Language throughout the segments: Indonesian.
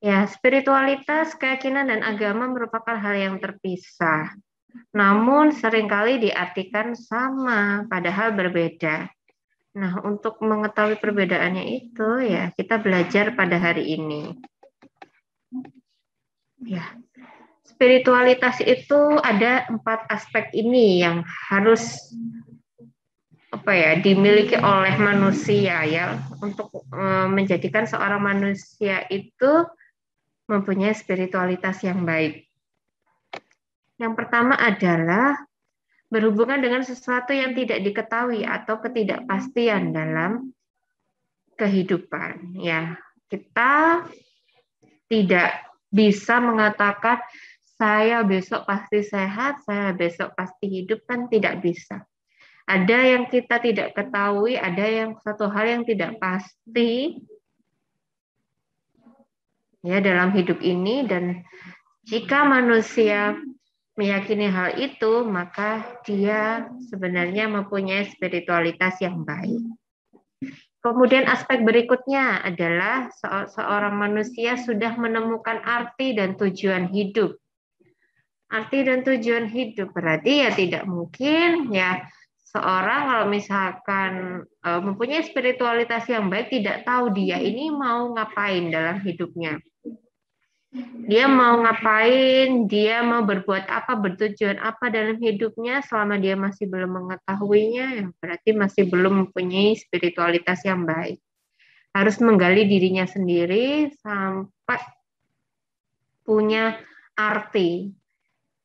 Ya, spiritualitas, keyakinan, dan agama merupakan hal yang terpisah. Namun seringkali diartikan sama, padahal berbeda. Nah, untuk mengetahui perbedaannya itu, ya kita belajar pada hari ini. Ya, spiritualitas itu ada 4 aspek ini yang harus dimiliki oleh manusia ya untuk menjadikan seorang manusia itu mempunyai spiritualitas yang baik. Yang pertama adalah berhubungan dengan sesuatu yang tidak diketahui atau ketidakpastian dalam kehidupan. Ya, kita tidak bisa mengatakan saya besok pasti sehat, saya besok pasti hidup, kan tidak bisa. Ada yang kita tidak ketahui, ada yang satu hal yang tidak pasti ya dalam hidup ini, dan jika manusia meyakini hal itu, maka dia sebenarnya mempunyai spiritualitas yang baik. Kemudian aspek berikutnya adalah seorang manusia sudah menemukan arti dan tujuan hidup. Arti dan tujuan hidup berarti ya tidak mungkin ya seorang kalau misalkan mempunyai spiritualitas yang baik tidak tahu dia ini mau ngapain dalam hidupnya. Dia mau ngapain, dia mau berbuat apa, bertujuan apa dalam hidupnya selama dia masih belum mengetahuinya, ya berarti masih belum mempunyai spiritualitas yang baik. Harus menggali dirinya sendiri sampai punya arti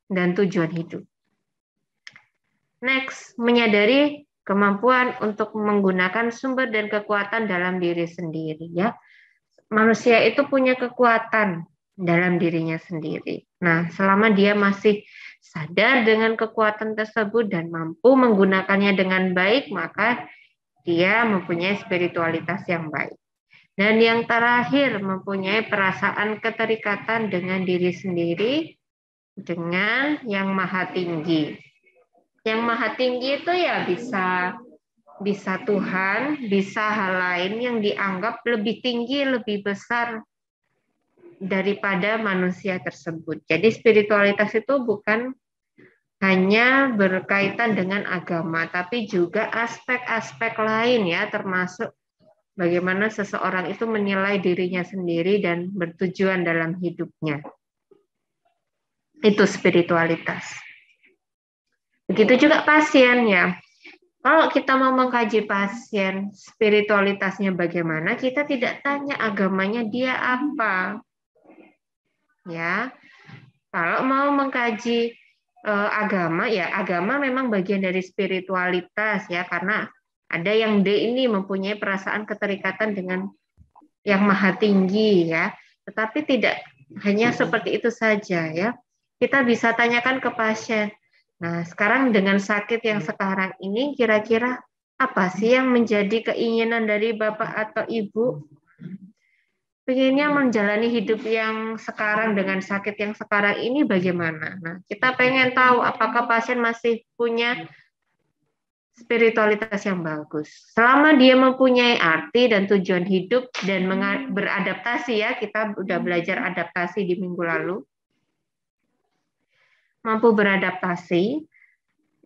dan tujuan hidup. Next, menyadari kemampuan untuk menggunakan sumber dan kekuatan dalam diri sendiri ya. Manusia itu punya kekuatan dalam dirinya sendiri. Nah, selama dia masih sadar dengan kekuatan tersebut dan mampu menggunakannya dengan baik, maka dia mempunyai spiritualitas yang baik. Dan yang terakhir, mempunyai perasaan keterikatan dengan diri sendiri, dengan yang maha tinggi. Yang maha tinggi itu ya bisa Tuhan, bisa hal lain yang dianggap lebih tinggi, lebih besar daripada manusia tersebut. Jadi spiritualitas itu bukan hanya berkaitan dengan agama, tapi juga aspek-aspek lain ya, termasuk bagaimana seseorang itu menilai dirinya sendiri dan bertujuan dalam hidupnya. Itu spiritualitas. Begitu juga pasien ya. Kalau kita mau mengkaji pasien, spiritualitasnya bagaimana, kita tidak tanya agamanya dia apa. Ya, kalau mau mengkaji agama, ya agama memang bagian dari spiritualitas ya, karena ada yang D ini mempunyai perasaan keterikatan dengan yang maha tinggi ya. Tetapi tidak hanya seperti itu saja ya. Kita bisa tanyakan ke pasien. Nah, sekarang dengan sakit yang sekarang ini, kira-kira apa sih yang menjadi keinginan dari Bapak atau Ibu? Pengennya menjalani hidup yang sekarang dengan sakit yang sekarang ini bagaimana? Nah, kita pengen tahu apakah pasien masih punya spiritualitas yang bagus. Selama dia mempunyai arti dan tujuan hidup dan beradaptasi ya, kita udah belajar adaptasi di minggu lalu. Mampu beradaptasi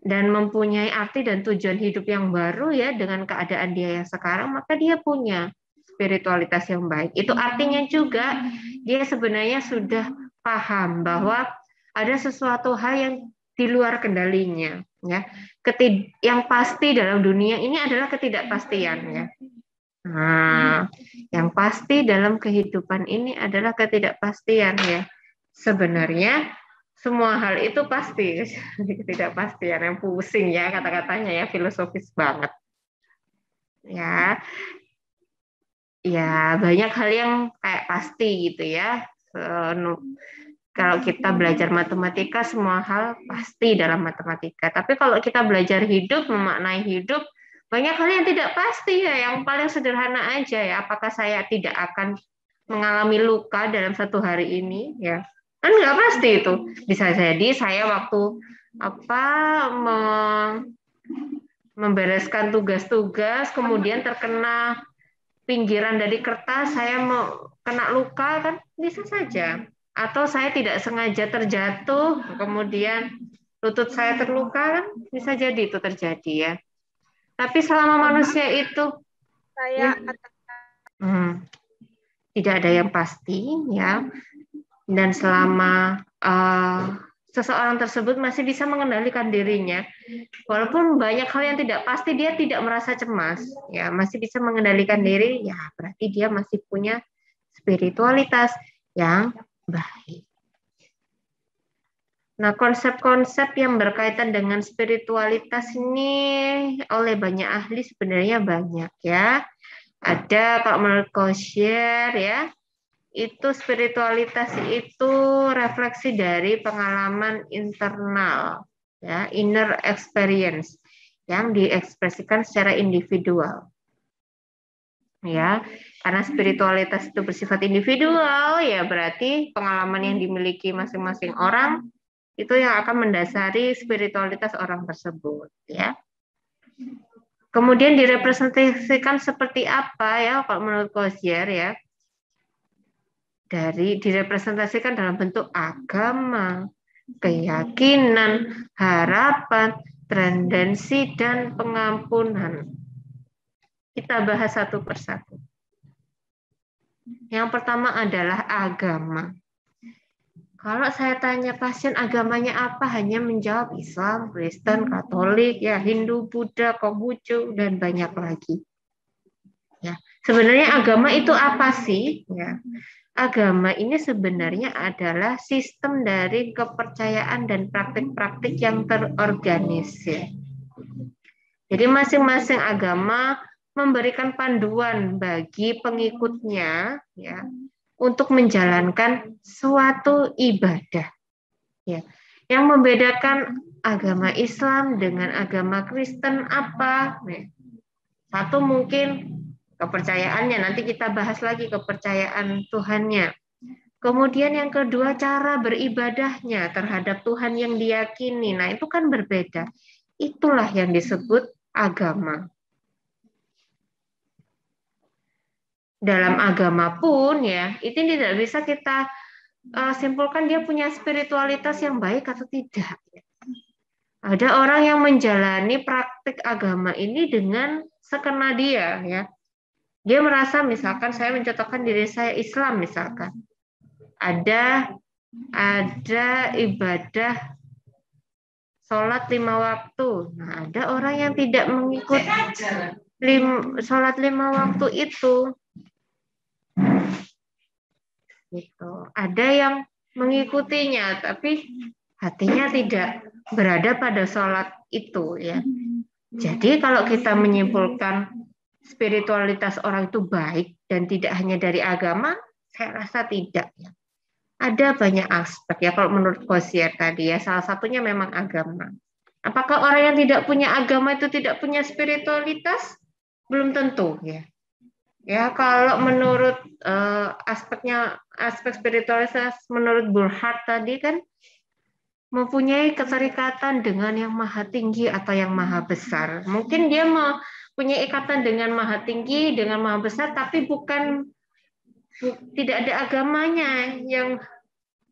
dan mempunyai arti dan tujuan hidup yang baru ya dengan keadaan dia yang sekarang, maka dia punya spiritualitas yang baik. Itu artinya juga dia sebenarnya sudah paham bahwa ada sesuatu hal yang di luar kendalinya ya. Yang pasti dalam dunia ini adalah ketidakpastian ya. Nah, yang pasti dalam kehidupan ini adalah ketidakpastian ya. Sebenarnya semua hal itu pasti, ketidakpastian yang pusing ya kata-katanya ya, filosofis banget. Ya, ya banyak hal yang kayak pasti gitu ya. Kalau kita belajar matematika, semua hal pasti dalam matematika. Tapi kalau kita belajar hidup, memaknai hidup, banyak hal yang tidak pasti ya. Yang paling sederhana aja ya, apakah saya tidak akan mengalami luka dalam satu hari ini? Ya, kan nggak pasti itu. Bisa jadi saya waktu membereskan tugas-tugas, kemudian terkena pinggiran dari kertas, saya mau kena luka kan bisa saja. Atau saya tidak sengaja terjatuh, kemudian lutut saya terluka kan bisa jadi itu terjadi ya. Tapi selama manusia itu Saya tidak ada yang pasti ya. Dan selama seseorang tersebut masih bisa mengendalikan dirinya, walaupun banyak hal yang tidak pasti, dia tidak merasa cemas, ya masih bisa mengendalikan diri, ya berarti dia masih punya spiritualitas yang baik. Nah, konsep-konsep yang berkaitan dengan spiritualitas ini oleh banyak ahli sebenarnya banyak ya. Ada kalau menurut Koshyer ya, itu spiritualitas itu refleksi dari pengalaman internal ya, inner experience yang diekspresikan secara individual ya, karena spiritualitas itu bersifat individual ya berarti pengalaman yang dimiliki masing-masing orang itu yang akan mendasari spiritualitas orang tersebut ya. Kemudian direpresentasikan seperti apa ya kalau menurut Koshyer ya, direpresentasikan dalam bentuk agama, keyakinan, harapan, tendensi, dan pengampunan. Kita bahas satu persatu. Yang pertama adalah agama. Kalau saya tanya pasien agamanya apa, hanya menjawab Islam, Kristen, Katolik, ya Hindu, Buddha, Konghucu, dan banyak lagi. Ya, sebenarnya agama itu apa sih? Ya, agama ini sebenarnya adalah sistem dari kepercayaan dan praktik-praktik yang terorganisir. Jadi masing-masing agama memberikan panduan bagi pengikutnya ya untuk menjalankan suatu ibadah. Ya. Yang membedakan agama Islam dengan agama Kristen apa? Satu mungkin kepercayaannya, nanti kita bahas lagi kepercayaan Tuhannya. Kemudian yang kedua cara beribadahnya terhadap Tuhan yang diyakini. Nah, itu kan berbeda. Itulah yang disebut agama. Dalam agama pun ya, itu tidak bisa kita simpulkan dia punya spiritualitas yang baik atau tidak. Ada orang yang menjalani praktik agama ini dengan sekena dia ya. Dia merasa misalkan saya mencontohkan diri saya Islam misalkan. Ada ibadah sholat 5 waktu. Nah, ada orang yang tidak mengikut sholat 5 waktu itu. Gitu. Ada yang mengikutinya, tapi hatinya tidak berada pada sholat itu. Ya. Jadi kalau kita menyimpulkan spiritualitas orang itu baik dan tidak hanya dari agama, saya rasa tidak. Ya. Ada banyak aspek ya kalau menurut Koshyer tadi ya, salah satunya memang agama. Apakah orang yang tidak punya agama itu tidak punya spiritualitas? Belum tentu ya. Ya kalau menurut aspek spiritualitas menurut Burkhardt tadi kan mempunyai keterikatan dengan yang maha tinggi atau yang maha besar. Mungkin dia punya ikatan dengan maha tinggi, dengan maha besar, tapi tidak ada agamanya yang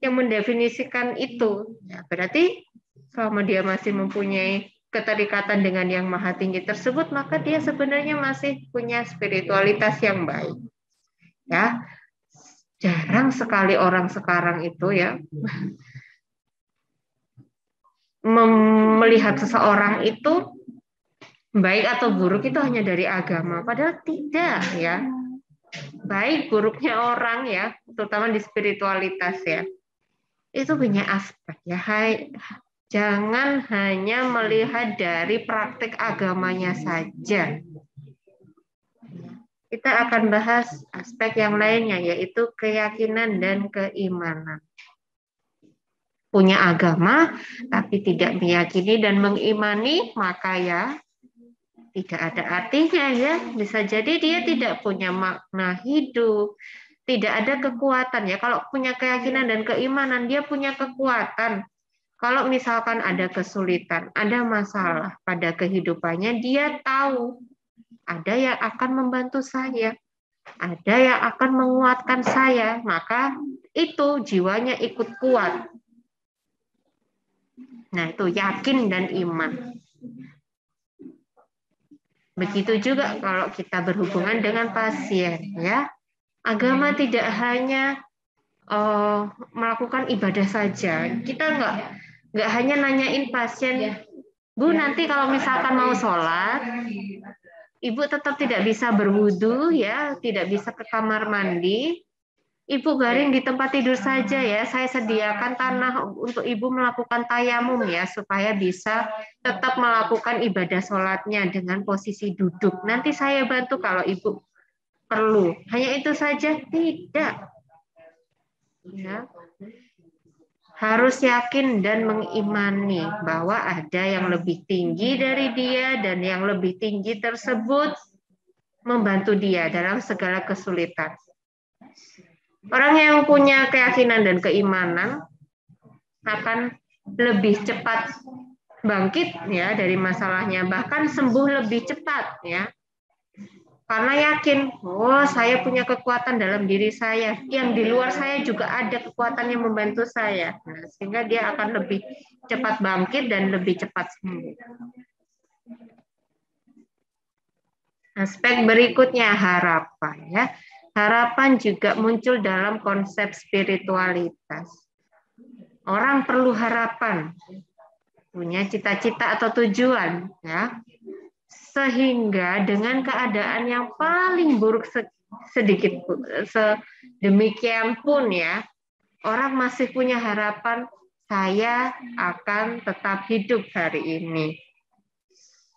mendefinisikan itu. Ya, berarti selama dia masih mempunyai keterikatan dengan yang maha tinggi tersebut, maka dia sebenarnya masih punya spiritualitas yang baik. Ya, jarang sekali orang sekarang itu ya melihat seseorang itu baik atau buruk itu hanya dari agama, padahal tidak ya. Baik buruknya orang ya, terutama di spiritualitas ya, itu banyak aspek ya. Jangan hanya melihat dari praktik agamanya saja. Kita akan bahas aspek yang lainnya, yaitu keyakinan dan keimanan. Punya agama, tapi tidak meyakini dan mengimani, maka ya tidak ada artinya ya. Bisa jadi dia tidak punya makna hidup, tidak ada kekuatan ya. Kalau punya keyakinan dan keimanan, dia punya kekuatan. Kalau misalkan ada kesulitan, ada masalah pada kehidupannya, dia tahu ada yang akan membantu saya. Ada yang akan menguatkan saya, maka itu jiwanya ikut kuat. Nah, itu yakin dan iman. Begitu juga kalau kita berhubungan dengan pasien, ya. Agama tidak hanya melakukan ibadah saja. Kita nggak hanya nanyain pasien, Bu, nanti kalau misalkan mau sholat, Ibu tetap tidak bisa berwudu, ya, tidak bisa ke kamar mandi. Ibu garing di tempat tidur saja ya. Saya sediakan tanah untuk Ibu melakukan tayamum ya, supaya bisa tetap melakukan ibadah sholatnya dengan posisi duduk. Nanti saya bantu kalau Ibu perlu. Hanya itu saja? Tidak. Ya. Harus yakin dan mengimani bahwa ada yang lebih tinggi dari dia dan yang lebih tinggi tersebut membantu dia dalam segala kesulitan. Orang yang punya keyakinan dan keimanan akan lebih cepat bangkit ya dari masalahnya, bahkan sembuh lebih cepat ya. Karena yakin, oh saya punya kekuatan dalam diri saya, yang di luar saya juga ada kekuatan yang membantu saya. Nah, sehingga dia akan lebih cepat bangkit dan lebih cepat sembuh. Aspek berikutnya harapan ya. Harapan juga muncul dalam konsep spiritualitas. Orang perlu harapan, punya cita-cita atau tujuan ya. Sehingga dengan keadaan yang paling buruk sedikit sedemikian pun ya, orang masih punya harapan, saya akan tetap hidup hari ini.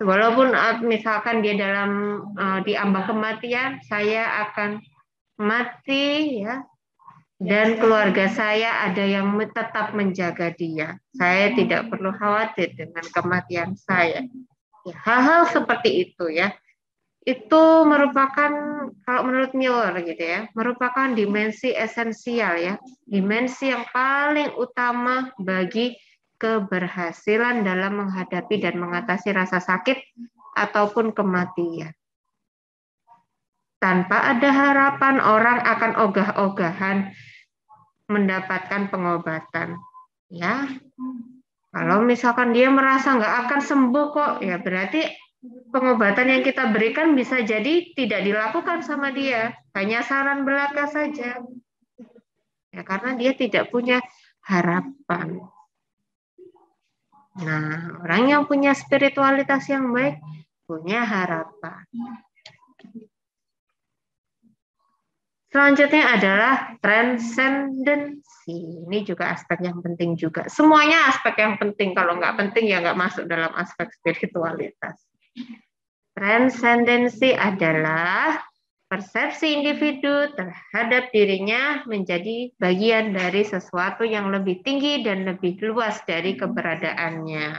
Walaupun misalkan dia dalam di ambang kematian, saya akan mati ya, dan keluarga saya ada yang tetap menjaga dia. Saya tidak perlu khawatir dengan kematian saya. Ya, hal-hal seperti itu ya, itu merupakan, kalau menurut Miller gitu ya, merupakan dimensi esensial ya, dimensi yang paling utama bagi keberhasilan dalam menghadapi dan mengatasi rasa sakit ataupun kematian. Tanpa ada harapan, orang akan ogah-ogahan mendapatkan pengobatan. Ya, kalau misalkan dia merasa nggak akan sembuh kok, ya berarti pengobatan yang kita berikan bisa jadi tidak dilakukan sama dia, hanya saran belaka saja. Ya, karena dia tidak punya harapan. Nah, orang yang punya spiritualitas yang baik punya harapan. Selanjutnya adalah transendensi. Ini juga aspek yang penting juga. Semuanya aspek yang penting. Kalau nggak penting ya nggak masuk dalam aspek spiritualitas. Transendensi adalah persepsi individu terhadap dirinya menjadi bagian dari sesuatu yang lebih tinggi dan lebih luas dari keberadaannya.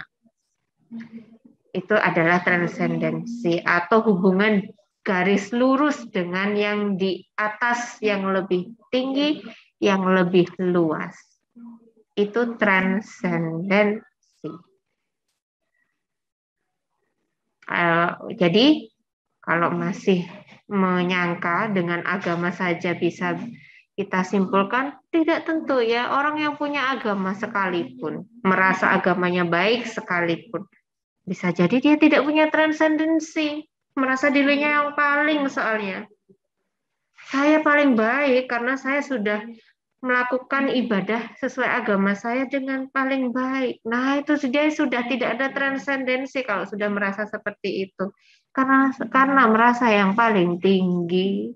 Itu adalah transendensi atau hubungan garis lurus dengan yang di atas, yang lebih tinggi, yang lebih luas. Itu transendensi. Jadi kalau masih menyangka dengan agama saja bisa kita simpulkan, tidak tentu ya. Orang yang punya agama sekalipun, merasa agamanya baik sekalipun, bisa jadi dia tidak punya transendensi, merasa dirinya yang paling soalnya. Saya paling baik karena saya sudah melakukan ibadah sesuai agama saya dengan paling baik. Nah, itu dia sudah tidak ada transendensi kalau sudah merasa seperti itu. Karena merasa yang paling tinggi.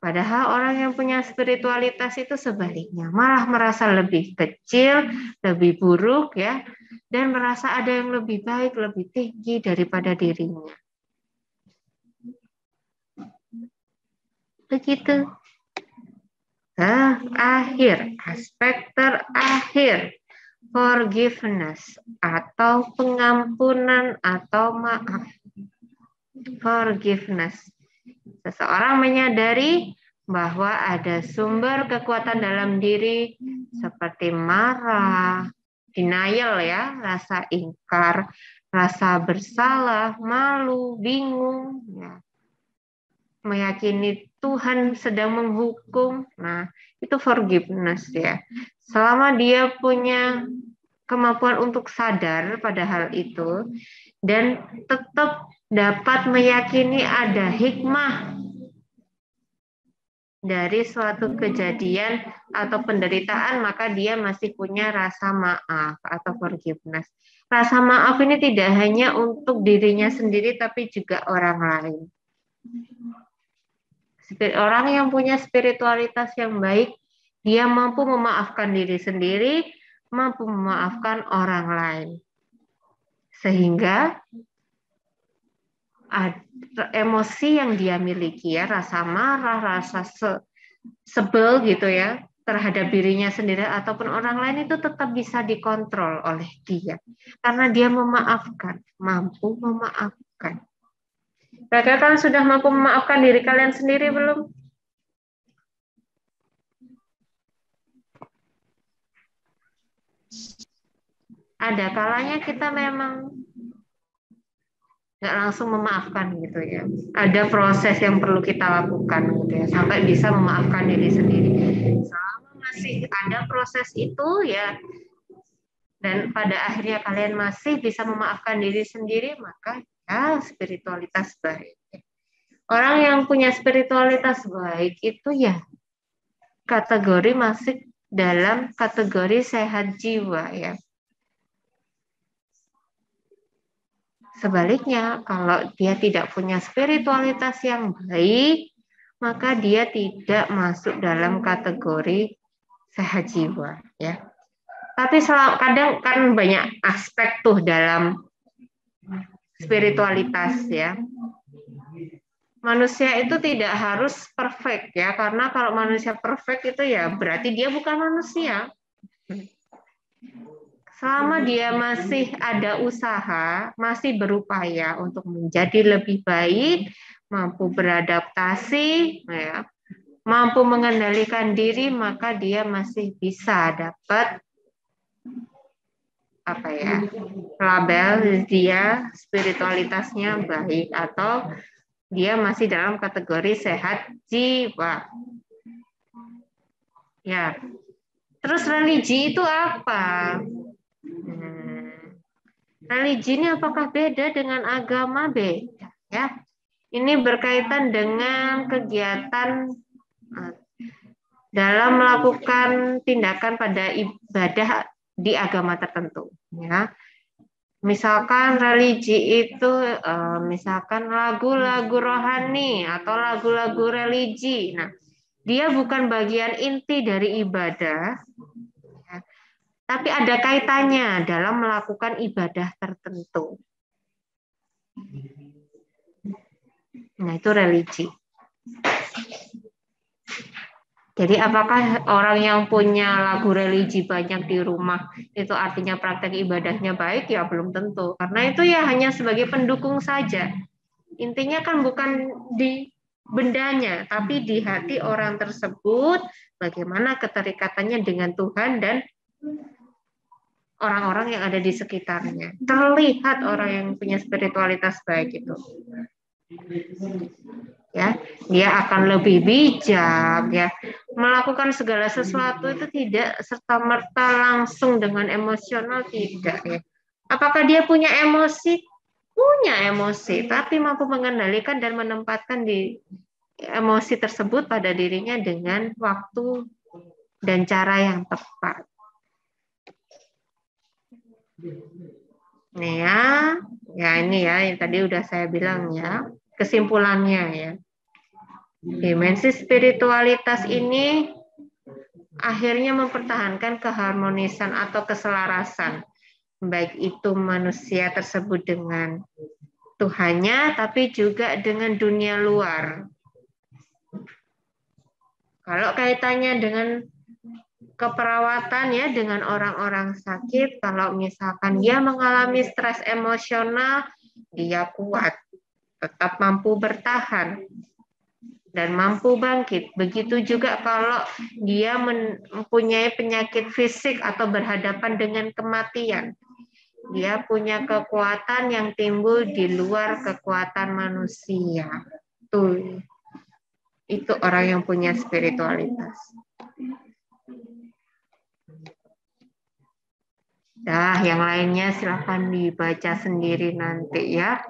Padahal orang yang punya spiritualitas itu sebaliknya, malah merasa lebih kecil, lebih buruk ya, dan merasa ada yang lebih baik, lebih tinggi daripada dirinya. Begitu. Aspek terakhir, forgiveness atau pengampunan atau maaf. Forgiveness. Seseorang menyadari bahwa ada sumber kekuatan dalam diri seperti marah, denial ya, rasa ingkar, rasa bersalah, malu, bingung ya. meyakini Tuhan sedang menghukum. Nah, itu forgiveness ya. Selama dia punya kemampuan untuk sadar pada hal itu dan tetap dapat meyakini ada hikmah dari suatu kejadian atau penderitaan, maka dia masih punya rasa maaf atau forgiveness. Rasa maaf ini tidak hanya untuk dirinya sendiri, tapi juga orang lain. Orang yang punya spiritualitas yang baik, dia mampu memaafkan diri sendiri, mampu memaafkan orang lain. Sehingga emosi yang dia miliki ya, rasa marah, rasa sebel gitu ya, terhadap dirinya sendiri ataupun orang lain itu tetap bisa dikontrol oleh dia. Karena dia memaafkan, mampu memaafkan. Kalian sudah mampu memaafkan diri kalian sendiri belum? Ada kalanya kita memang nggak langsung memaafkan gitu ya. Ada proses yang perlu kita lakukan gitu ya, sampai bisa memaafkan diri sendiri. Selama masih ada proses itu ya, dan pada akhirnya kalian masih bisa memaafkan diri sendiri, maka ya spiritualitas baik. Orang yang punya spiritualitas baik itu ya kategori masih dalam kategori sehat jiwa ya. Sebaliknya, kalau dia tidak punya spiritualitas yang baik, maka dia tidak masuk dalam kategori sehat jiwa ya. Tapi kadang kan banyak aspek tuh dalam spiritualitas ya. Manusia itu tidak harus perfect ya, karena kalau manusia perfect itu ya berarti dia bukan manusia. Selama dia masih ada usaha, masih berupaya untuk menjadi lebih baik, mampu beradaptasi, ya, mampu mengendalikan diri, maka dia masih bisa dapat apa ya, label dia spiritualitasnya baik atau dia masih dalam kategori sehat jiwa. Ya. Terus religi itu apa? Religi ini apakah beda dengan agama? Beda, ya. Ini berkaitan dengan kegiatan dalam melakukan tindakan pada ibadah di agama tertentu, ya. Misalkan religi itu, misalkan lagu-lagu rohani atau lagu-lagu religi. Nah, dia bukan bagian inti dari ibadah, ya, tapi ada kaitannya dalam melakukan ibadah tertentu. Nah, itu religi. Jadi apakah orang yang punya lagu religi banyak di rumah itu artinya praktek ibadahnya baik? Ya belum tentu. Karena itu ya hanya sebagai pendukung saja. Intinya kan bukan di bendanya, tapi di hati orang tersebut, bagaimana keterikatannya dengan Tuhan dan orang-orang yang ada di sekitarnya. Terlihat orang yang punya spiritualitas baik itu. Ya, dia akan lebih bijak ya, melakukan segala sesuatu itu tidak serta-merta langsung dengan emosional, tidak ya. Apakah dia punya emosi? Punya emosi, tapi mampu mengendalikan dan menempatkan di emosi tersebut pada dirinya dengan waktu dan cara yang tepat. Nih ya ini ya yang tadi udah saya bilang ya, kesimpulannya ya. Dimensi spiritualitas ini akhirnya mempertahankan keharmonisan atau keselarasan, baik itu manusia tersebut dengan Tuhannya, tapi juga dengan dunia luar. Kalau kaitannya dengan keperawatan ya, dengan orang-orang sakit, kalau misalkan dia mengalami stres emosional, dia kuat, tetap mampu bertahan dan mampu bangkit. Begitu juga kalau dia mempunyai penyakit fisik atau berhadapan dengan kematian. Dia punya kekuatan yang timbul di luar kekuatan manusia. Tuh. Itu orang yang punya spiritualitas. Nah, yang lainnya silakan dibaca sendiri nanti ya.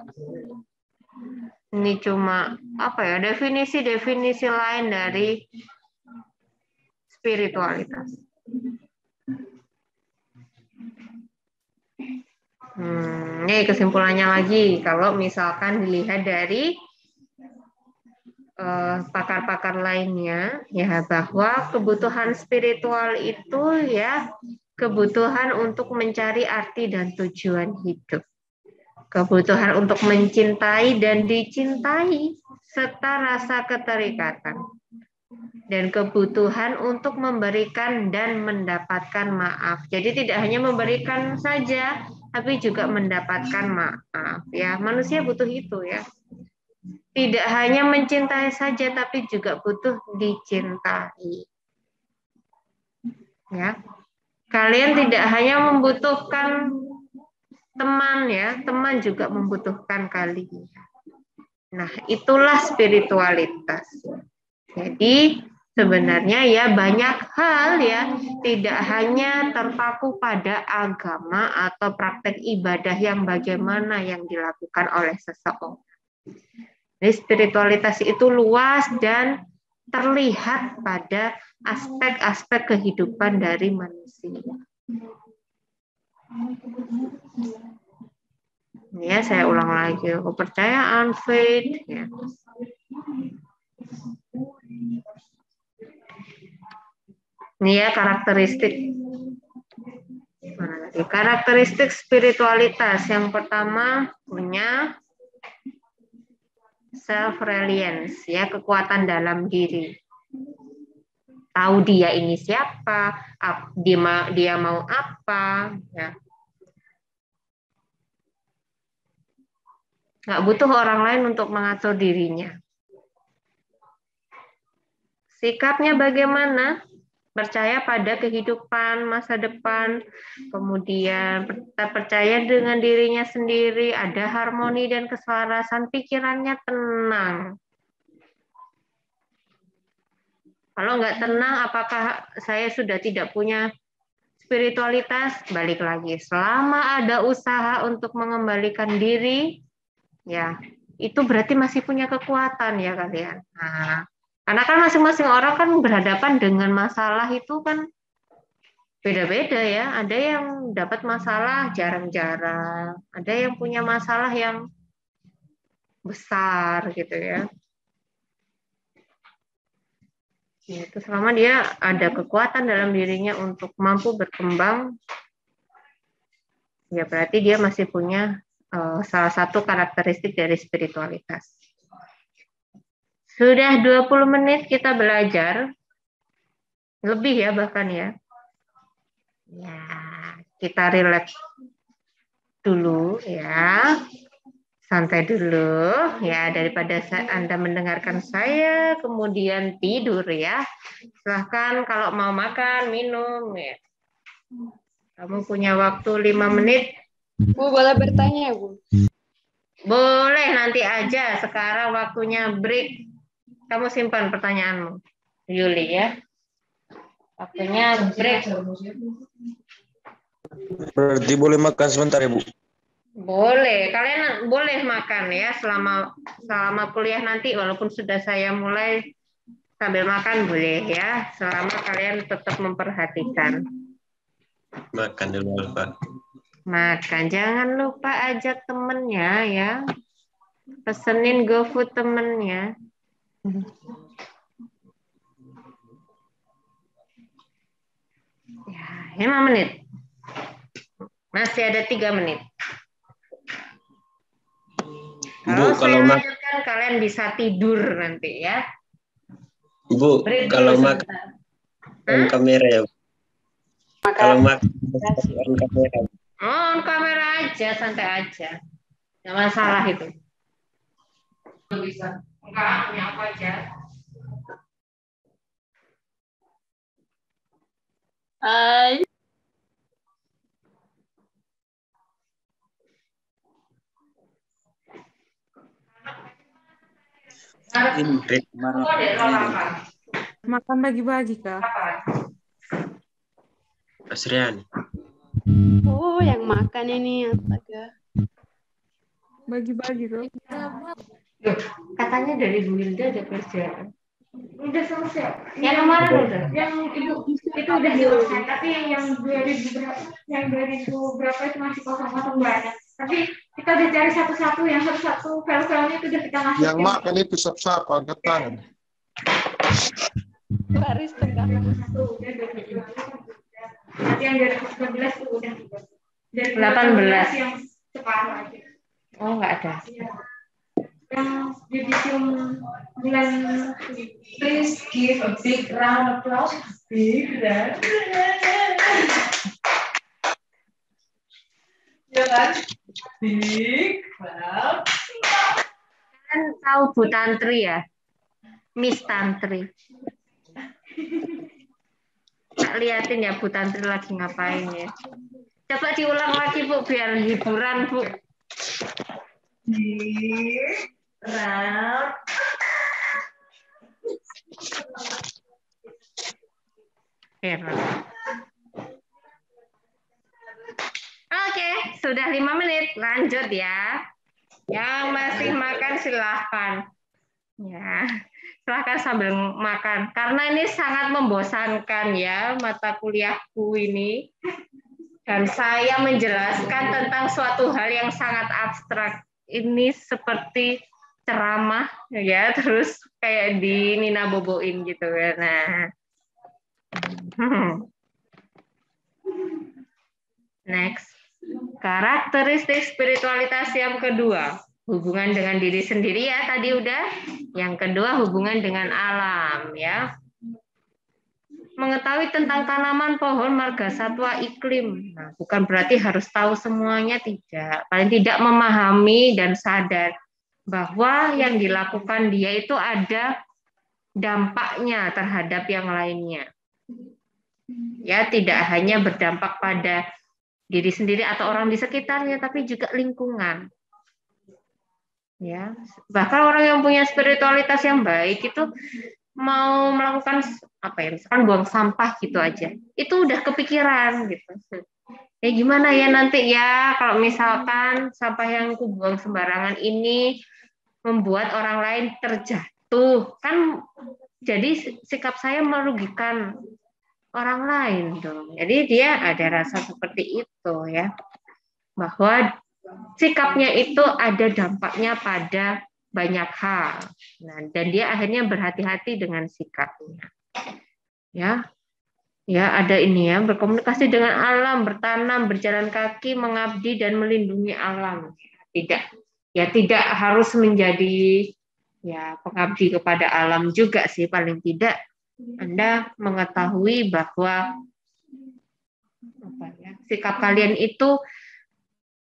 Ini cuma apa ya, definisi-definisi lain dari spiritualitas. Ini kesimpulannya lagi, kalau misalkan dilihat dari pakar-pakar lainnya, ya bahwa kebutuhan spiritual itu ya kebutuhan untuk mencari arti dan tujuan hidup, kebutuhan untuk mencintai dan dicintai, serta rasa keterikatan, dan kebutuhan untuk memberikan dan mendapatkan maaf. Jadi tidak hanya memberikan saja, tapi juga mendapatkan maaf. Ya, manusia butuh itu ya. Tidak hanya mencintai saja, tapi juga butuh dicintai. Ya, kalian tidak hanya membutuhkan teman ya, teman juga membutuhkan kalian. Nah, itulah spiritualitas. Jadi sebenarnya ya banyak hal ya, tidak hanya terpaku pada agama atau praktek ibadah yang bagaimana yang dilakukan oleh seseorang. Jadi spiritualitas itu luas dan terlihat pada aspek-aspek kehidupan dari manusia. Ya, saya ulang lagi, kepercayaan, faith. Ya. Ini ya karakteristik. Karakteristik spiritualitas. Yang pertama punya self-reliance, ya, kekuatan dalam diri. Tahu dia ini siapa, dia mau apa, ya. Nggak butuh orang lain untuk mengatur dirinya. Sikapnya bagaimana? Percaya pada kehidupan masa depan, kemudian percaya dengan dirinya sendiri, ada harmoni dan keselarasan, pikirannya tenang. Kalau nggak tenang, apakah saya sudah tidak punya spiritualitas? Balik lagi, selama ada usaha untuk mengembalikan diri, ya itu berarti masih punya kekuatan ya kalian. Nah, karena kan masing-masing orang kan berhadapan dengan masalah itu kan beda-beda ya. Ada yang dapat masalah jarang-jarang, ada yang punya masalah yang besar gitu ya. Itu selama dia ada kekuatan dalam dirinya untuk mampu berkembang, ya berarti dia masih punya salah satu karakteristik dari spiritualitas. Sudah 20 menit kita belajar, lebih ya bahkan ya. Ya, kita relax dulu ya. Santai dulu ya, daripada Anda mendengarkan saya kemudian tidur ya. Silahkan kalau mau makan, minum ya. Kamu punya waktu 5 menit. Bu, boleh bertanya, Bu? Boleh, nanti aja. Sekarang waktunya break. Kamu simpan pertanyaanmu, Yuli ya. Waktunya break. Berarti boleh makan sebentar ya, Bu? Boleh, kalian boleh makan ya selama kuliah nanti, walaupun sudah saya mulai sambil makan boleh ya, selama kalian tetap memperhatikan. Makan dulu, Pak. Makan, jangan lupa ajak temennya ya, pesenin GoFood temennya. Ya, 5 menit. Masih ada 3 menit. Kalau saya lanjutkan, kalian bisa tidur nanti ya. Bu, Break kalau dulu makan on kamera ya, Bu. Kalau makan on kamera. On kamera aja, santai aja. Nggak masalah itu. Bisa. Enggak, punya aku aja. Hai. Ini break mana? Makan bagi-bagi, Kak. Asrian. Oh, yang makan ini astaga. Bagi-bagi, Kak. Loh, katanya dari Bu Hilda ada kerjaan. Udah selesai. Yang kemarin udah. Yang ibu itu udah selesai. Tapi yang 2000 berapa? Yang 2000 berapa itu masih kosong-kosong banyak. Tapi kita udah cari satu-satu. Yang satu-satu file-filenya itu udah kita masukin. Yang makan itu sap-sap angkat tangan. Baris tengah. Nanti yang 2019 itu udah. 18 yang separuh aja. Oh, nggak ada. Yang judisium bulan. Please give a big round of applause. Big round. Ya kan? Big round. Kan tahu Bu Tantri ya? Miss Tantri. Liatin ya Bu Tantri lagi ngapain ya. Coba diulang lagi Bu biar hiburan Bu. Oke, sudah 5 menit. Lanjut ya. Yang masih makan silahkan. Ya, silahkan sambil makan. Karena ini sangat membosankan ya mata kuliahku ini. Dan saya menjelaskan tentang suatu hal yang sangat abstrak. Ini seperti ceramah ya, terus kayak di Nina Boboin gitu ya. Nah. Next. Karakteristik spiritualitas yang kedua. Hubungan dengan diri sendiri ya tadi udah. Yang kedua hubungan dengan alam ya. Mengetahui tentang tanaman, pohon, marga satwa, iklim. Nah, bukan berarti harus tahu semuanya, tidak. Paling tidak memahami dan sadar bahwa yang dilakukan dia itu ada dampaknya terhadap yang lainnya. Ya, tidak hanya berdampak pada diri sendiri atau orang di sekitarnya, tapi juga lingkungan. Ya, bahkan orang yang punya spiritualitas yang baik itu mau melakukan apa ya, misalkan buang sampah gitu aja, itu udah kepikiran gitu. Ya gimana ya nanti ya kalau misalkan sampah yang aku buang sembarangan ini membuat orang lain terjatuh, kan jadi sikap saya merugikan orang lain dong. Jadi dia ada rasa seperti itu ya, bahwa sikapnya itu ada dampaknya pada banyak hal. Nah, dan dia akhirnya berhati-hati dengan sikapnya. Ya. Ya, ada ini ya, berkomunikasi dengan alam, bertanam, berjalan kaki, mengabdi dan melindungi alam. Tidak harus menjadi ya pengabdi kepada alam juga sih, paling tidak Anda mengetahui bahwa sikap kalian itu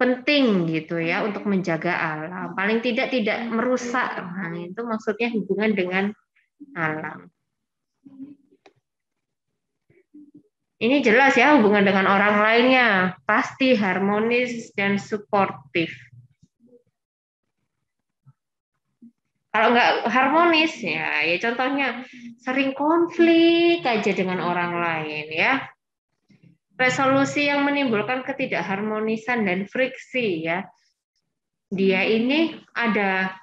penting gitu ya untuk menjaga alam. Paling tidak merusak. Nah, itu maksudnya hubungan dengan alam. Ini jelas ya hubungan dengan orang lainnya. Pasti harmonis dan suportif. Kalau nggak harmonis ya contohnya sering konflik aja dengan orang lain ya. Resolusi yang menimbulkan ketidakharmonisan dan friksi ya. Dia ini ada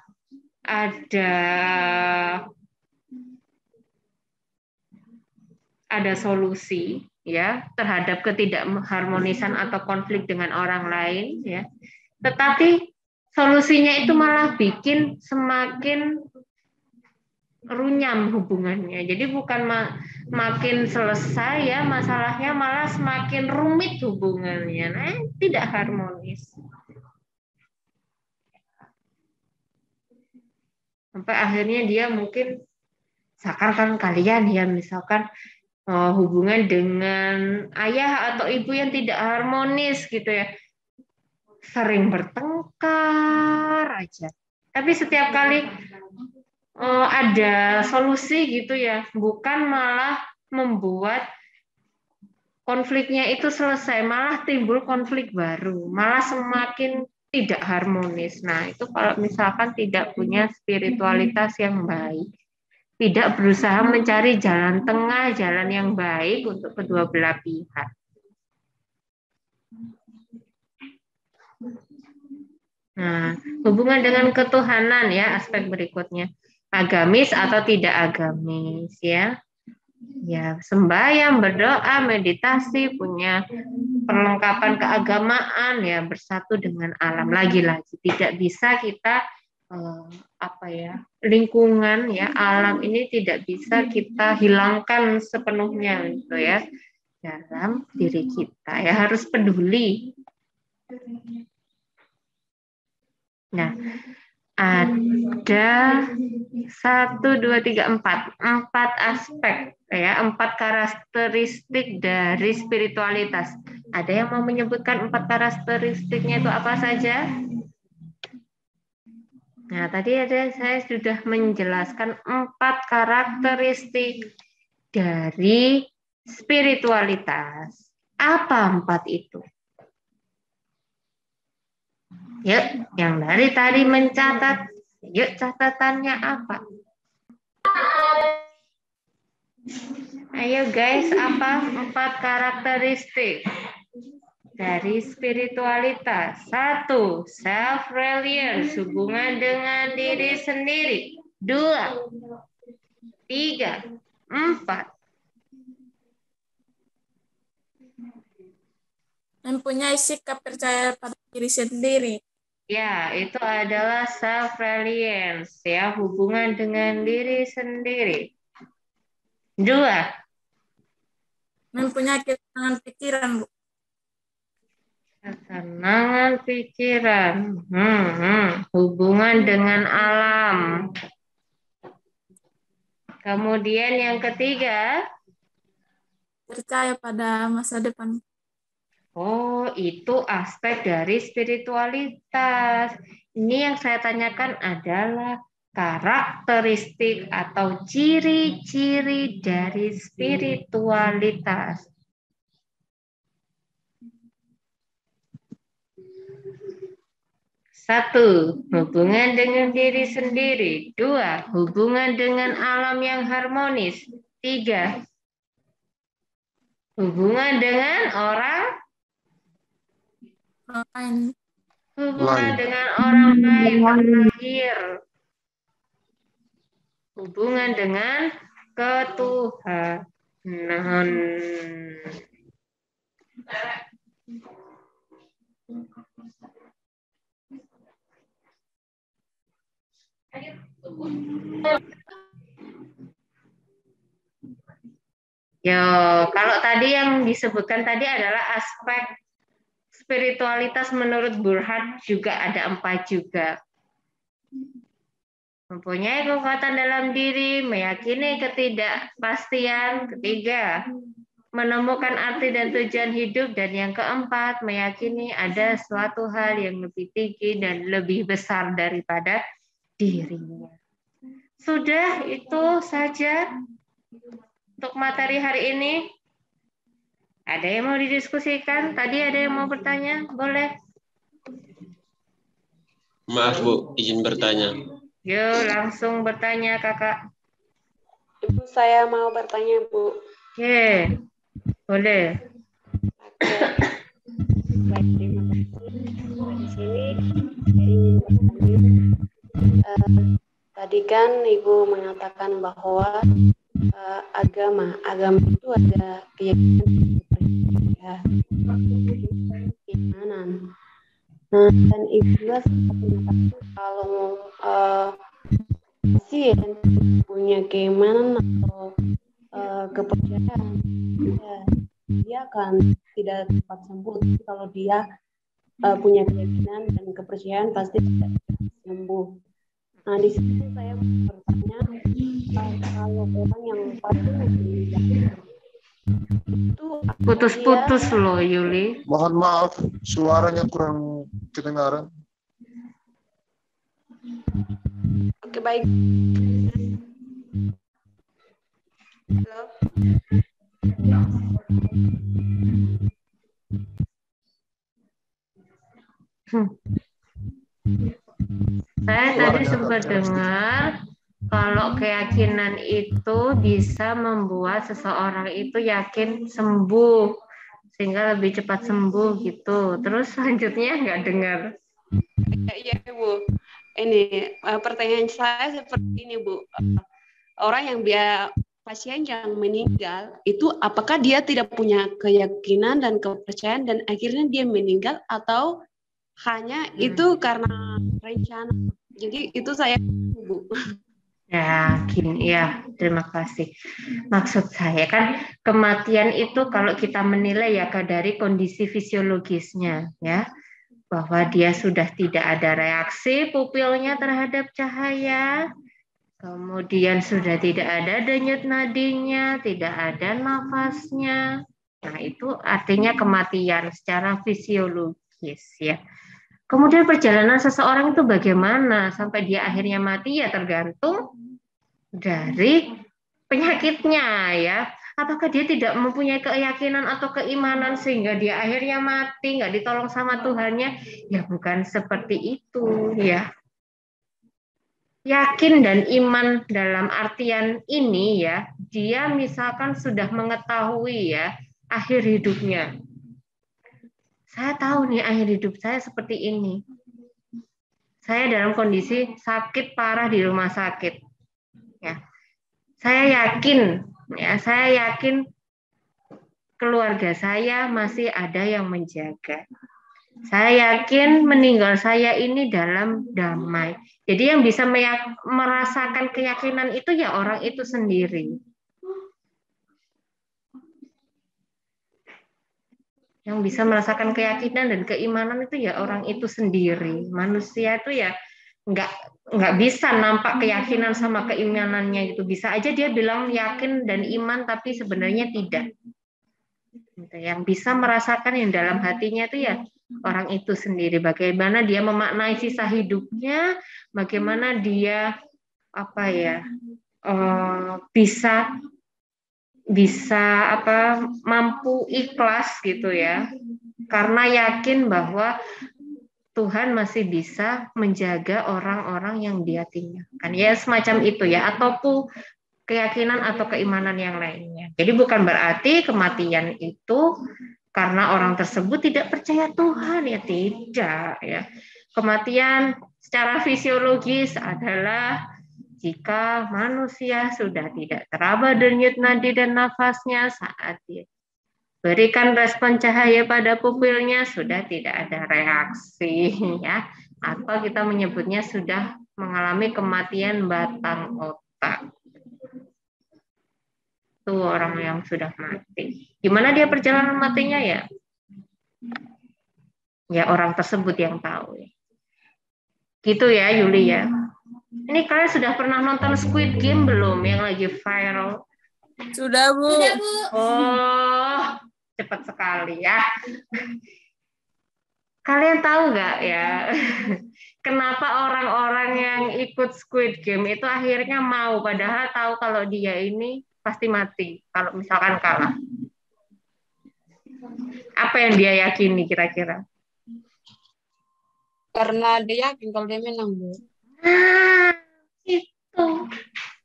solusi ya terhadap ketidakharmonisan atau konflik dengan orang lain ya. Tetapi solusinya itu malah bikin semakin runyam hubungannya. Jadi bukan makin selesai ya masalahnya, malah semakin rumit hubungannya. Nah, tidak harmonis. Sampai akhirnya dia mungkin misalkan kalian ya misalkan hubungan dengan ayah atau ibu yang tidak harmonis gitu ya. Sering bertengkar aja. Tapi setiap kali ada solusi gitu ya, bukan malah membuat konfliknya itu selesai, malah timbul konflik baru, malah semakin tidak harmonis. Nah, itu kalau misalkan tidak punya spiritualitas yang baik, tidak berusaha mencari jalan tengah, jalan yang baik untuk kedua belah pihak. Nah, hubungan dengan ketuhanan ya, aspek berikutnya. Agamis atau tidak agamis ya. Ya, sembahyang, berdoa, meditasi, punya perlengkapan keagamaan ya, bersatu dengan alam. Lagi-lagi tidak bisa kita lingkungan ya, alam ini tidak bisa kita hilangkan sepenuhnya gitu ya dalam diri kita ya, harus peduli. Nah, ada 1, 2, 3, 4 aspek ya, 4 karakteristik dari spiritualitas. Ada yang mau menyebutkan 4 karakteristiknya itu apa saja? Nah, tadi saya sudah menjelaskan 4 karakteristik dari spiritualitas. Apa 4 itu? Yuk, yang dari tadi mencatat. Yuk, catatannya apa? Ayo guys, apa 4 karakteristik dari spiritualitas? 1, self-reliance, hubungan dengan diri sendiri. 2, 3, 4. Mempunyai sikap percaya pada diri sendiri. Ya, itu adalah self-reliance, ya, hubungan dengan diri sendiri. 2, mempunyai ketenangan pikiran, Bu. ketenangan pikiran, hubungan dengan alam. Kemudian yang ketiga, Percaya pada masa depan. oh, itu aspek dari spiritualitas. Ini yang saya tanyakan adalah karakteristik atau ciri-ciri dari spiritualitas. 1, hubungan dengan diri sendiri. 2, hubungan dengan alam yang harmonis. 3, hubungan dengan orang lain. Hubungan dengan orang lain terakhir. Hubungan dengan ketuhanan. Yo, kalau tadi yang disebutkan tadi adalah aspek spiritualitas menurut Burhan juga ada 4 juga. Mempunyai kekuatan dalam diri, meyakini ketidakpastian. 3, menemukan arti dan tujuan hidup. Dan yang keempat, meyakini ada suatu hal yang lebih tinggi dan lebih besar daripada dirinya. Sudah, itu saja untuk materi hari ini. Ada yang mau didiskusikan? Tadi ada yang mau bertanya? Boleh. Maaf Bu, izin bertanya. Yo, langsung bertanya kakak. Ibu, saya mau bertanya, Bu. Oke, boleh. Oke. Baik, terima kasih. Di sini saya ingin bertanya. Tadi kan Ibu mengatakan bahwa agama itu ada keyakinan, keimanan. Nah, dan Ibu juga sempat mengatakan kalau pasien punya keimanan atau kepercayaan, dia akan tidak cepat sembuh. Tapi kalau dia punya keyakinan dan kepercayaan, pasti tidak sembuh. Nah, di sini saya bertanya, kalau orang yang pasti itu Putus-putus loh, Yuli. Mohon maaf, suaranya kurang kedengaran. Oke, baik. Halo. sempat dengar kalau keyakinan itu bisa membuat seseorang itu yakin sembuh, sehingga lebih cepat sembuh gitu. Terus selanjutnya nggak dengar. Iya, Bu. Ini pertanyaan saya seperti ini, Bu. Orang yang pasien yang meninggal itu apakah dia tidak punya keyakinan dan kepercayaan dan akhirnya dia meninggal atau hanya itu karena rencana? Jadi itu saya, Bu. Ya, gini ya, terima kasih. Maksud saya kan kematian itu kalau kita menilai ya dari kondisi fisiologisnya ya, bahwa dia sudah tidak ada reaksi pupilnya terhadap cahaya, kemudian sudah tidak ada denyut nadinya, tidak ada nafasnya. Nah, itu artinya kematian secara fisiologis ya. Kemudian perjalanan seseorang itu bagaimana sampai dia akhirnya mati ya tergantung dari penyakitnya ya. Apakah dia tidak mempunyai keyakinan atau keimanan sehingga dia akhirnya mati, nggak ditolong sama Tuhannya? Ya bukan seperti itu ya. Yakin dan iman dalam artian ini ya, dia misalkan sudah mengetahui ya akhir hidupnya. Saya tahu nih akhir hidup saya seperti ini. Saya dalam kondisi sakit parah di rumah sakit. Ya. Saya yakin keluarga saya masih ada yang menjaga. Saya yakin meninggal saya ini dalam damai. Jadi yang bisa merasakan keyakinan itu ya orang itu sendiri. Yang bisa merasakan keyakinan dan keimanan itu ya orang itu sendiri. Manusia itu ya nggak bisa nampak keyakinan sama keimanannya gitu. Bisa aja dia bilang yakin dan iman tapi sebenarnya tidak. Yang bisa merasakan yang dalam hatinya itu ya orang itu sendiri. Bagaimana dia memaknai sisa hidupnya, bagaimana dia bisa mampu ikhlas gitu ya, karena yakin bahwa Tuhan masih bisa menjaga orang-orang yang dia tinggalkan ya, semacam itu ya, ataupun keyakinan atau keimanan yang lainnya. Jadi bukan berarti kematian itu karena orang tersebut tidak percaya Tuhan ya, tidak ya. Kematian secara fisiologis adalah jika manusia sudah tidak teraba denyut nadi dan nafasnya saat dia berikan respon cahaya pada pupilnya sudah tidak ada reaksi ya, atau kita menyebutnya sudah mengalami kematian batang otak. Itu orang yang sudah mati. Gimana dia perjalanan matinya ya? Ya orang tersebut yang tahu ya. Gitu ya Yuli ya. Ini kalian sudah pernah nonton Squid Game belum yang lagi viral? Sudah, Bu. Oh, cepat sekali ya. Kalian tahu nggak ya, kenapa orang-orang yang ikut Squid Game itu akhirnya mau, padahal tahu kalau dia ini pasti mati kalau misalkan kalah? Apa yang dia yakini kira-kira? Karena dia yakin kalau dia menang, Bu. Itu.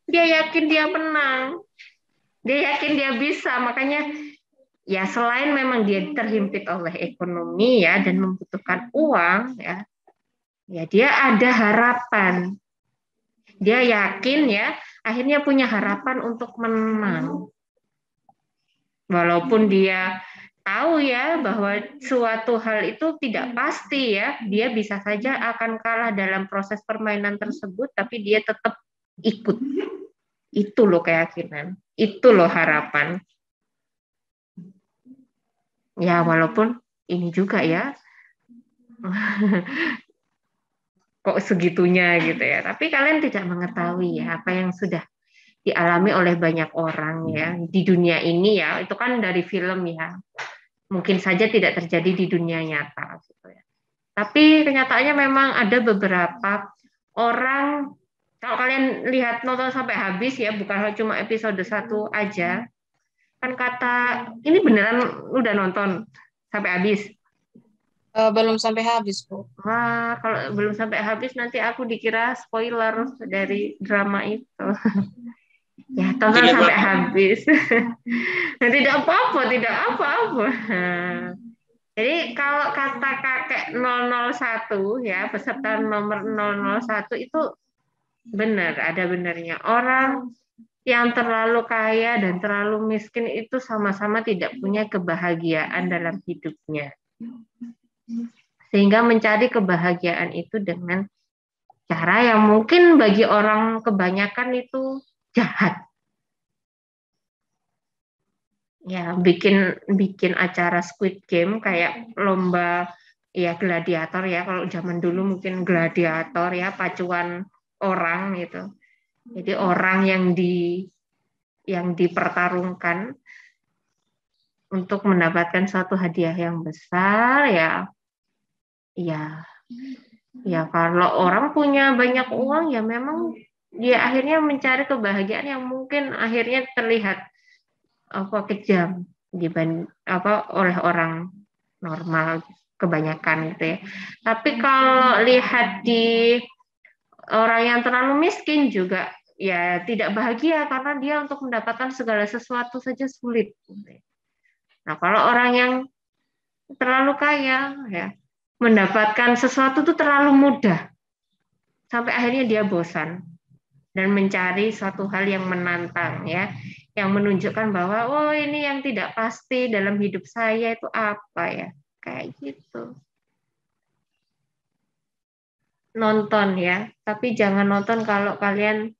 Dia yakin dia menang. Dia yakin dia bisa, makanya ya selain memang dia terhimpit oleh ekonomi ya dan membutuhkan uang ya, ya dia ada harapan. Dia yakin ya, akhirnya punya harapan untuk menang. Walaupun dia tahu ya bahwa suatu hal itu tidak pasti ya, dia bisa saja akan kalah dalam proses permainan tersebut, tapi dia tetap ikut. Itu loh keyakinan, itu loh harapan. Ya walaupun ini juga ya, kok segitunya gitu ya. Tapi kalian tidak mengetahui ya apa yang sudah dialami oleh banyak orang ya di dunia ini ya. Itu kan dari film ya. Mungkin saja tidak terjadi di dunia nyata gitu ya. Tapi kenyataannya memang ada beberapa orang, kalau kalian lihat nonton sampai habis ya, bukan cuma episode 1 aja. Kan kata, ini beneran udah nonton sampai habis? Belum sampai habis, Bu. Wah, kalau belum sampai habis nanti aku dikira spoiler dari drama itu. Ya, tonton Tidak sampai apa-apa. habis. Nah, tidak apa-apa, tidak apa-apa. Jadi kalau kata kakek 001 ya, peserta nomor 001 itu benar, ada benarnya. Orang yang terlalu kaya dan terlalu miskin itu sama-sama tidak punya kebahagiaan dalam hidupnya. Sehingga mencari kebahagiaan itu dengan cara yang mungkin bagi orang kebanyakan itu jahat. Ya, bikin bikin acara Squid Game kayak lomba ya gladiator ya. Kalau zaman dulu mungkin gladiator ya, pacuan orang gitu. Jadi orang yang dipertarungkan untuk mendapatkan suatu hadiah yang besar ya. Ya, ya kalau orang punya banyak uang ya memang dia akhirnya mencari kebahagiaan yang mungkin akhirnya terlihat kejam oleh orang normal kebanyakan gitu ya. Tapi kalau lihat di orang yang terlalu miskin juga ya tidak bahagia karena dia untuk mendapatkan segala sesuatu saja sulit. Nah, kalau orang yang terlalu kaya ya mendapatkan sesuatu itu terlalu mudah sampai akhirnya dia bosan dan mencari suatu hal yang menantang ya, yang menunjukkan bahwa oh ini yang tidak pasti dalam hidup saya itu apa ya, kayak gitu. Nonton ya, tapi jangan nonton kalau kalian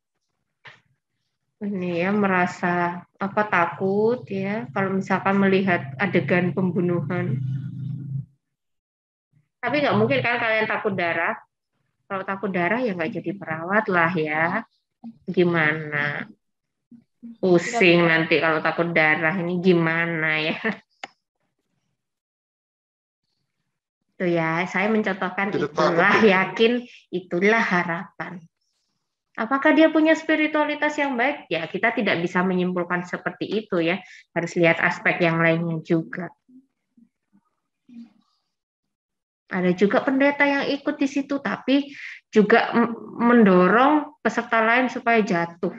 ini ya merasa takut ya, kalau misalkan melihat adegan pembunuhan. Tapi nggak mungkin kan kalian takut darah. Kalau takut darah ya nggak jadi perawat lah ya. Gimana? Pusing nanti kalau takut darah ini gimana ya? Itu ya, saya mencontohkan itulah yakin, itulah harapan. Apakah dia punya spiritualitas yang baik? Ya, kita tidak bisa menyimpulkan seperti itu ya. Harus lihat aspek yang lainnya juga. Ada juga pendeta yang ikut di situ, tapi juga mendorong peserta lain supaya jatuh.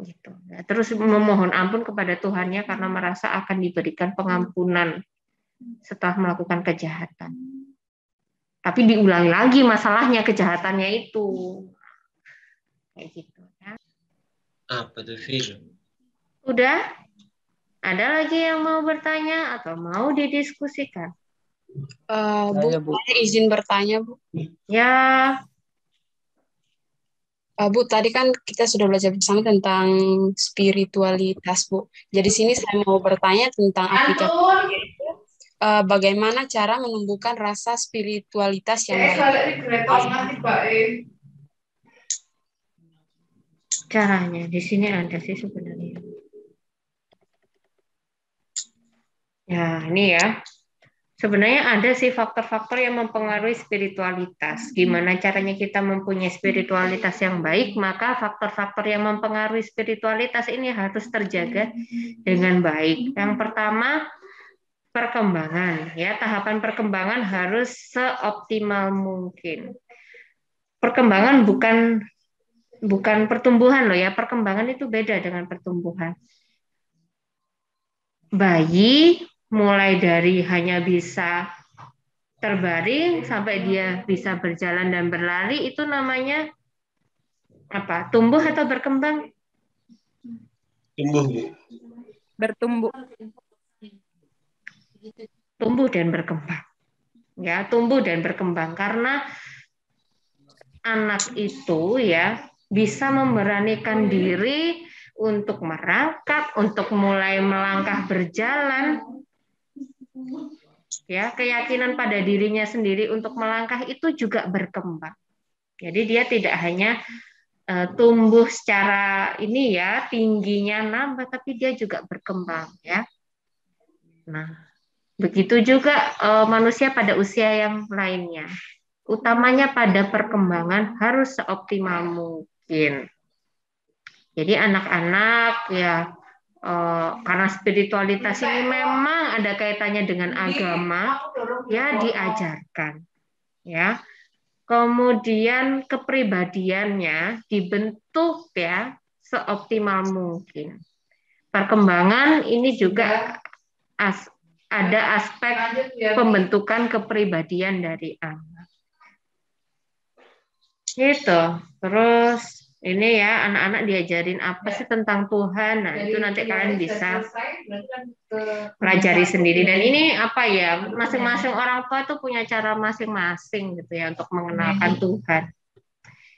Gitu. Terus memohon ampun kepada Tuhannya karena merasa akan diberikan pengampunan setelah melakukan kejahatan. Tapi diulangi lagi masalahnya kejahatannya itu. Kayak gitu. Ya. Apa tuh film? Udah? Ada lagi yang mau bertanya atau mau didiskusikan? Bu, saya izin bertanya, Bu. Ya. Bu, tadi kan kita sudah belajar bersama tentang spiritualitas, Bu. Jadi sini saya mau bertanya tentang aplikasi bagaimana cara menumbuhkan rasa spiritualitas yang baik. Caranya di sini ada sih sebenarnya. Ya, ini ya. Sebenarnya ada sih faktor-faktor yang mempengaruhi spiritualitas. Gimana caranya kita mempunyai spiritualitas yang baik, maka faktor-faktor yang mempengaruhi spiritualitas ini harus terjaga dengan baik. Yang pertama, perkembangan. Ya, tahapan perkembangan harus seoptimal mungkin. Perkembangan bukan pertumbuhan loh ya. Perkembangan itu beda dengan pertumbuhan. Bayi mulai dari hanya bisa terbaring sampai dia bisa berjalan dan berlari itu namanya apa? Tumbuh atau berkembang? Tumbuh, Bu. Bertumbuh. Tumbuh dan berkembang. Ya, tumbuh dan berkembang karena anak itu ya bisa memberanikan diri untuk merangkak, untuk mulai melangkah berjalan. Ya, keyakinan pada dirinya sendiri untuk melangkah itu juga berkembang. Jadi dia tidak hanya tumbuh secara ini ya, tingginya nambah, tapi dia juga berkembang ya. Nah, begitu juga manusia pada usia yang lainnya. Utamanya pada perkembangan harus seoptimal mungkin. Jadi anak-anak ya karena spiritualitas ini memang ada kaitannya dengan agama, ya diajarkan, ya. Kemudian kepribadiannya dibentuk ya seoptimal mungkin. Perkembangan ini juga ada aspek pembentukan kepribadian dari anak. Gitu. Terus ini ya anak-anak diajarin apa sih tentang Tuhan. Nah, itu nanti kalian bisa pelajari sendiri. Dan ini apa ya, masing-masing orang tua tuh punya cara masing-masing gitu ya untuk mengenalkan Tuhan.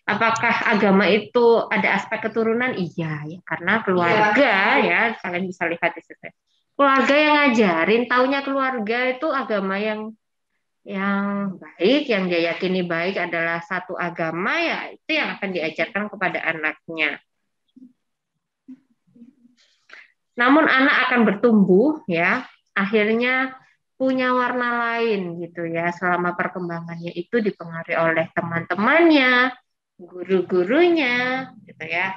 Apakah agama itu ada aspek keturunan? Iya, ya, karena keluarga ya, kalian bisa lihat di situ. Keluarga yang ngajarin, taunya keluarga itu agama yang baik, yang dia yakini baik adalah satu agama, ya itu yang akan diajarkan kepada anaknya. Namun anak akan bertumbuh ya, akhirnya punya warna lain gitu ya selama perkembangannya, itu dipengaruhi oleh teman-temannya, guru-gurunya gitu ya.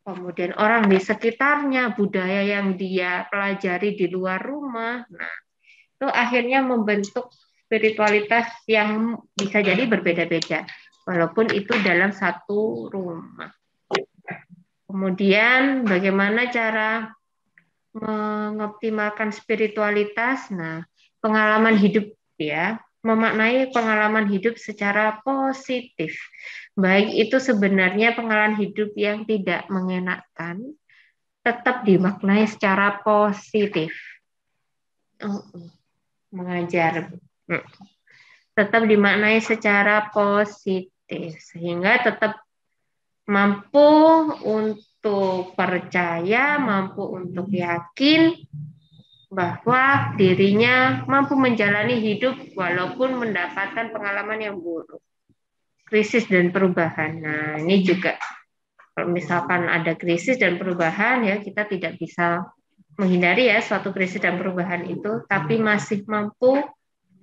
Kemudian orang di sekitarnya, budaya yang dia pelajari di luar rumah. Nah, itu akhirnya membentuk spiritualitas yang bisa jadi berbeda-beda, walaupun itu dalam satu rumah. Kemudian bagaimana cara mengoptimalkan spiritualitas? Nah, pengalaman hidup ya, memaknai pengalaman hidup secara positif. Baik itu sebenarnya pengalaman hidup yang tidak mengenakan, tetap dimaknai secara positif. Mengajar tetap dimaknai secara positif sehingga tetap mampu untuk percaya, mampu untuk yakin bahwa dirinya mampu menjalani hidup walaupun mendapatkan pengalaman yang buruk, krisis dan perubahan. Nah, ini juga kalau misalkan ada krisis dan perubahan ya, kita tidak bisa menghindari ya suatu krisis dan perubahan itu, tapi masih mampu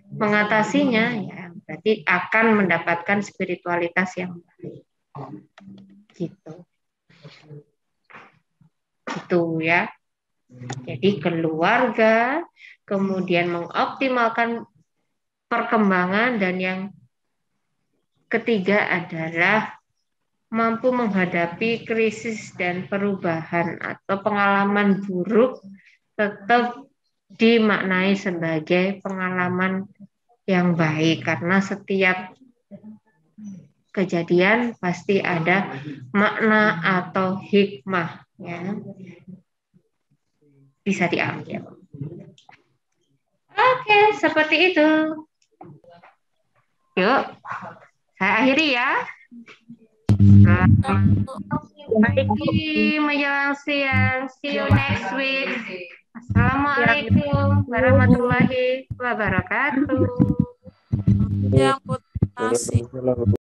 mengatasinya, ya berarti akan mendapatkan spiritualitas yang baik. Gitu ya. Jadi keluarga, kemudian mengoptimalkan perkembangan, dan yang ketiga adalah mampu menghadapi krisis dan perubahan atau pengalaman buruk tetap dimaknai sebagai pengalaman yang baik, karena setiap kejadian pasti ada makna atau hikmah ya bisa diambil. Oke, seperti itu. Yuk, saya akhiri ya. Pagi menjelang siang. See you next week. Assalamualaikum warahmatullahi wabarakatuh. Yang putih.